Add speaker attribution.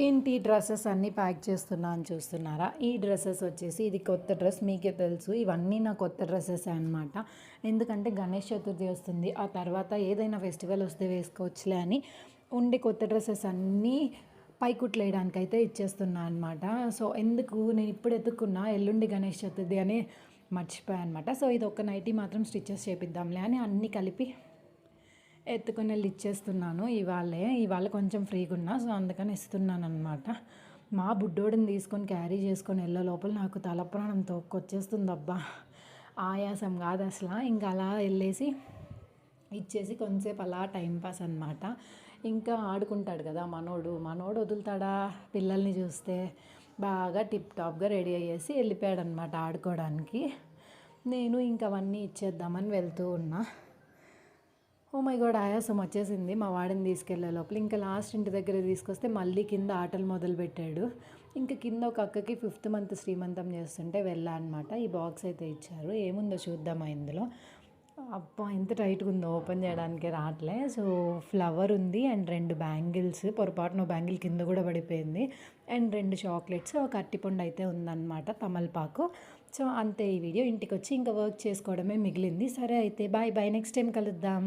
Speaker 1: ఏంటి డ్రెస్సెస్ అన్నీ ప్యాక్ చేస్తున్నా అని చూస్తున్నారా? ఈ డ్రెస్సెస్ వచ్చేసి ఇది కొత్త డ్రెస్, మీకే తెలుసు. ఇవన్నీ నా కొత్త డ్రెస్సెసే అనమాట. ఎందుకంటే గణేష్ చతుర్థి వస్తుంది. ఆ తర్వాత ఏదైనా ఫెస్టివల్ వస్తే వేసుకోవచ్చులే అని ఉండే కొత్త డ్రెస్సెస్ అన్నీ పైకుట్లేయడానికైతే ఇచ్చేస్తున్నా అనమాట. సో ఎందుకు నేను ఇప్పుడు ఎత్తుక్కున్నా, ఎల్లుండి గణేష్ చతుర్థి అని మర్చిపోయాను అనమాట. సో ఇది ఒక నైటీ మాత్రం స్టిచెస్ చేపిద్దాంలే అని అన్నీ కలిపి ఎత్తుకొని వెళ్ళి ఇచ్చేస్తున్నాను. ఇవాళ కొంచెం ఫ్రీగా ఉన్నా, సో అందుకని ఇస్తున్నాను అనమాట. మా బుడ్డోడిని తీసుకొని క్యారీ చేసుకొని వెళ్ళే లోపల నాకు తలప్రాణం తోక్కొచ్చేస్తుంది అబ్బా. ఆయాసం కాదు అసలు. ఇంకా అలా వెళ్ళేసి ఇచ్చేసి కొంతసేపు అలా టైంపాస్ అనమాట. ఇంకా ఆడుకుంటాడు కదా మనోడు వదులుతాడా పిల్లల్ని చూస్తే. బాగా టిప్ టాప్గా రెడీ అయ్యేసి వెళ్ళిపోయాడు అనమాట ఆడుకోవడానికి. నేను ఇంకా అవన్నీ ఇచ్చేద్దామని వెళ్తూ ఉన్నా. ఓ మై గాడ్, ఆయాసం వచ్చేసింది మా వాడిని తీసుకెళ్లే లోపల. ఇంకా లాస్ట్ ఇంటి దగ్గర తీసుకొస్తే మళ్ళీ కింద ఆటలు మొదలుపెట్టాడు. ఇంకా కింద ఒక అక్కకి 5th మంత్ శ్రీమంతం చేస్తుంటే వెళ్ళా అనమాట. ఈ బాక్స్ అయితే ఇచ్చారు, ఏముందో చూద్దామా ఇందులో. అబ్బా ఎంత టైట్గా ఉందో, ఓపెన్ చేయడానికి రావట్లే. సో ఫ్లవర్ ఉంది అండ్ 2 బ్యాంగిల్స్, పొరపాటున బ్యాంగిల్ కింద కూడా పడిపోయింది. అండ్ 2 చాక్లెట్స్, ఒక అట్టిపండు అయితే ఉందన్నమాట, తమలపాకు. సో అంతే. ఈ వీడియో ఇంటికి వచ్చి ఇంకా వర్క్ చేసుకోవడమే మిగిలింది. సరే అయితే బాయ్ బాయ్, నెక్స్ట్ టైం కలుద్దాం.